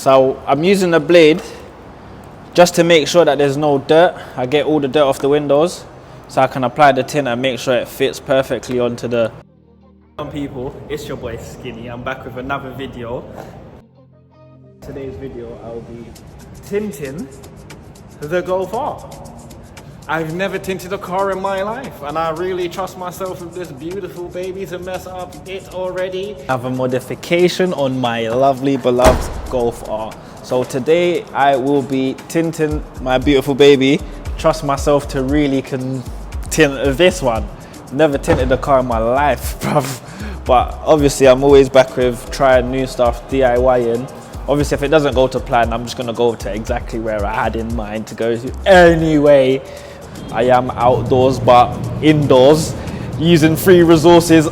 So I'm using the blade just to make sure that there's no dirt. I get all the dirt off the windows so I can apply the tint and make sure it fits perfectly onto the... People, it's your boy Skinny. I'm back with another video. Today's video I'll be tinting the Golf R. I've never tinted a car in my life and I really trust myself with this beautiful baby to mess up it already. I have a modification on my lovely beloved Golf R. So today I will be tinting my beautiful baby. Trust myself to really tint this one. Never tinted a car in my life, bruv. But obviously I'm always back with trying new stuff, DIYing. Obviously if it doesn't go to plan, I'm just gonna go to exactly where I had in mind to go to. Anyway, I am outdoors but indoors, using free resources.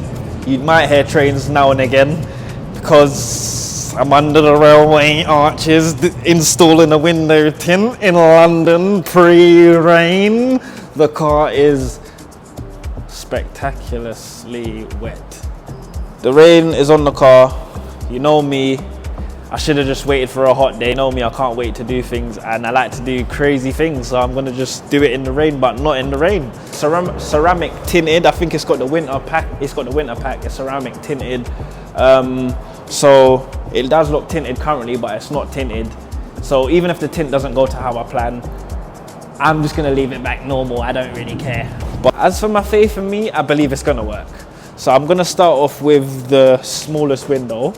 You might hear trains now and again because I'm under the railway arches installing a window tint in London pre-rain. The car is spectacularly wet. The rain is on the car. You know me, I should have just waited for a hot day. You know me, I can't wait to do things and I like to do crazy things, so I'm gonna just do it in the rain, but not in the rain. Ceramic tinted, I think it's got the winter pack. It's ceramic tinted. So it does look tinted currently, but it's not tinted. So even if the tint doesn't go to how I plan, I'm just gonna leave it back normal. I don't really care. But as for my faith in me, I believe it's gonna work. So I'm gonna start off with the smallest window.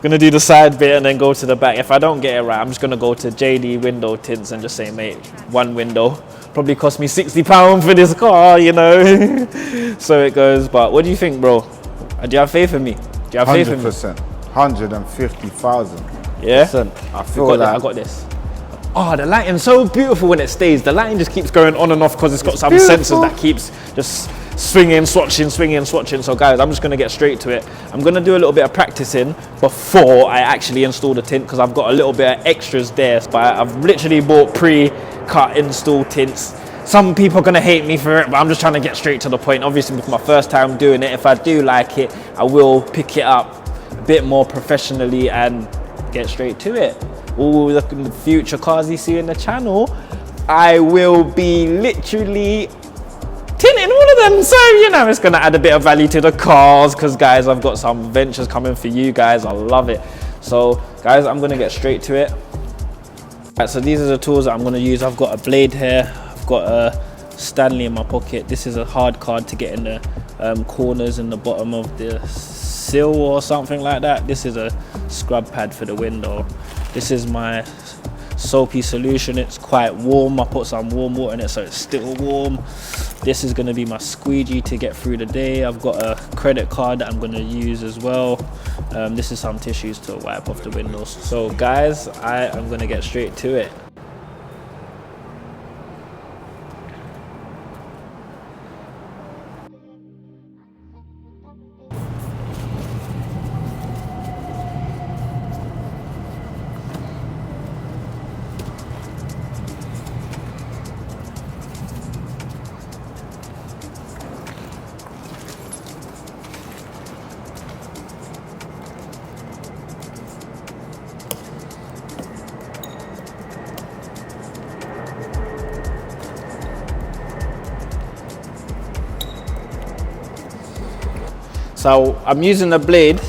Gonna do the side bit and then go to the back. If I don't get it right, I'm just gonna go to JD window tints and just say, mate, one window. Probably cost me £60 for this car, you know. So it goes, but what do you think, bro? Do you have faith in me? Do you have faith in me? 100%, 150,000. Yeah? I feel like I got this. Oh, the lighting's so beautiful when it stays. The lighting just keeps going on and off because it's got some sensors that keeps just swinging, swatching. So guys, I'm just gonna get straight to it. I'm gonna do a little bit of practicing before I actually install the tint because I've got a little bit of extras there. But I've literally bought pre-cut install tints. Some people are gonna hate me for it, but I'm just trying to get straight to the point. Obviously, with my first time doing it, if I do like it, I will pick it up a bit more professionally and get straight to it. All the future cars you see in the channel, I will be literally tinting all of them, so you know it's gonna add a bit of value to the cars because guys, I've got some ventures coming for you guys. I love it. So guys, I'm gonna get straight to it. Right, so these are the tools that I'm gonna use. I've got a blade here, I've got a Stanley in my pocket. This is a hard card to get in the corners in the bottom of the sill or something like that. This is a scrub pad for the window. This is my soapy solution. It's quite warm. I put some warm water in it so it's still warm. This is going to be my squeegee to get through the day. I've got a credit card that I'm going to use as well. This is some tissues to wipe off the windows. So guys, I am going to get straight to it. So I'm using the blade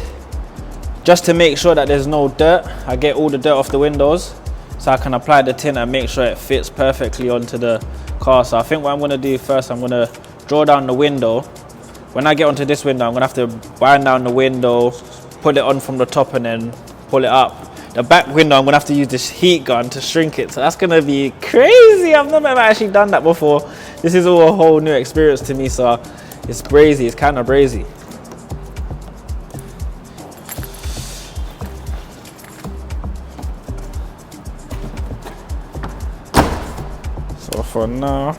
just to make sure that there's no dirt. I get all the dirt off the windows so I can apply the tint and make sure it fits perfectly onto the car. So I think what I'm gonna do first, I'm gonna draw down the window. When I get onto this window, I'm gonna have to wind down the window, put it on from the top and then pull it up. The back window, I'm gonna have to use this heat gun to shrink it. So that's gonna be crazy. I've never actually done that before. This is all a whole new experience to me, so it's brazy, it's kind of brazy. So for now,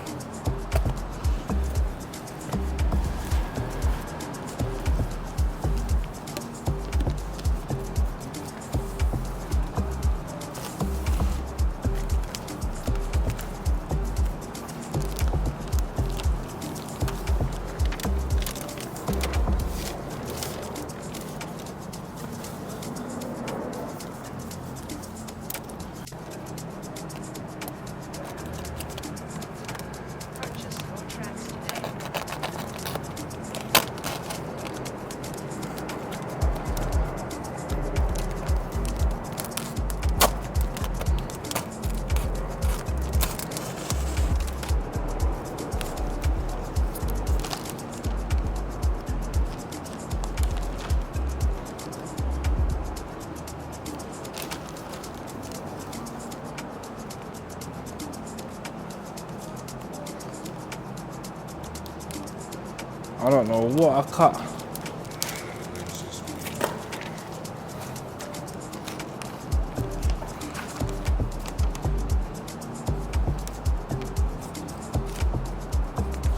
I don't know what I cut.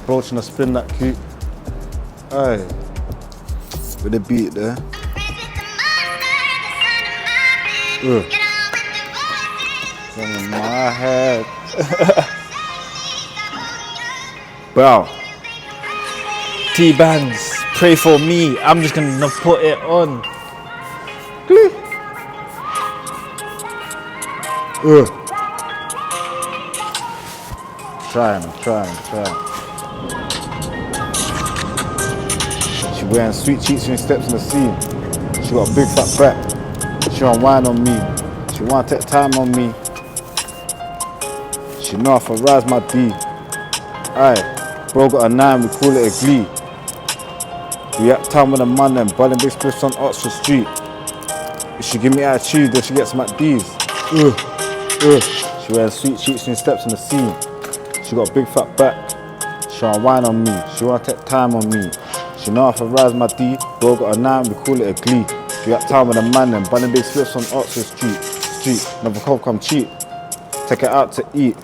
Bro, trying to spin that cute. Aye. With the beat there. In my head. Bro. T-Bands, pray for me. I'm just gonna put it on. Trying. She wearing sweet cheeks and steps in the scene. She got a big fat back. She want wine on me. She want to take time on me. She know if I rise my D. Aye, bro got a 9, we call it a glee. We at town with a man and balling big spliffs on Oxford Street. If she give me attitude, then she gets my D's. She wears sweet cheeks and steps in the scene. She got a big fat back. She want wine on me. She want to take time on me. She know if I rise my D, bro got a 9, we call it a glee. We at town with a man and balling big spliffs on Oxford Street. Never come cheap. Take her out to eat.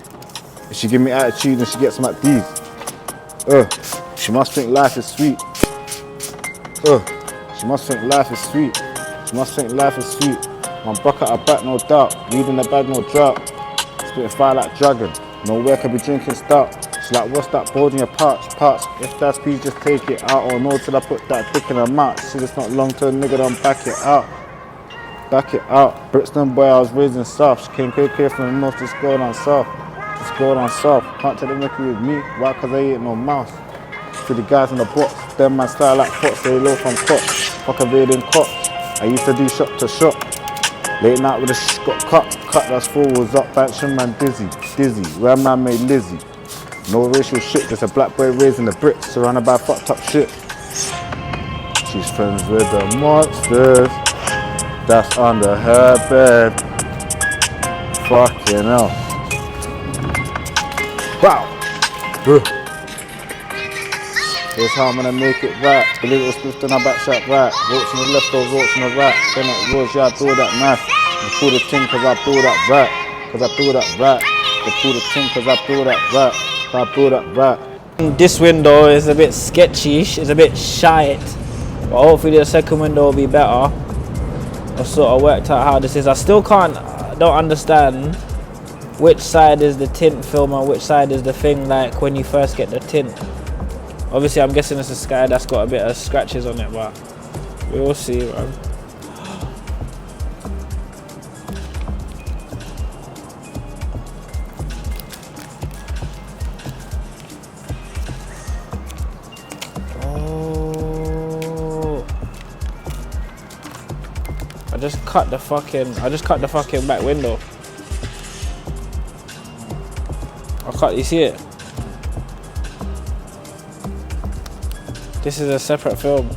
If she give me attitude, then she gets my D's. She must think life is sweet. She must think life is sweet. She must think life is sweet. I'm buck at her back, no doubt. Weed in the bag, no drought. Spitting fire like dragon. Nowhere can be drinking stout. She's like, what's that board in your pouch? If that's please just take it out. Or no, till I put that dick in her mouth. See, it's not long term, nigga, don't back it out. Back it out. Brixton boy, I was raised in South. She came quick from the north, just go down south. Just go down south. Can't take the mickey with me. Why? Cause I ain't no mouse. To the guys in the box, them man style like pots, they low from cops. Fuck evading cops. I used to do shop to shop. Late night with a got cut that's forwards up, bankshin man dizzy. Where man made Lizzie. No racial shit, just a black boy raising the bricks, surrounded by fucked up shit. She's friends with the monsters that's under her bed. Fucking hell. Wow. Here's how I'm gonna make it right. Believe it was spliffed in our back shot right. Roach on the left or roach on the right. Then it rose, yeah, I threw that knife. You pull the ting cause I threw that right. Cause I threw that right. You pull the ting cause I threw that right. Cause I threw that right. This window is a bit sketchy, it's a bit shite. But hopefully the second window will be better. I've sort of worked out how this is. I still don't understand which side is the tint film and which side is the thing like when you first get the tint. Obviously, I'm guessing it's a Sky that's got a bit of scratches on it, but we'll see, man. Oh, I just cut the fucking back window. You see it? This is a separate film.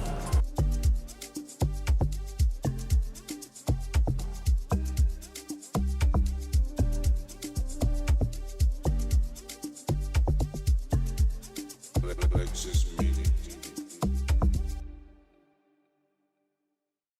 Alexis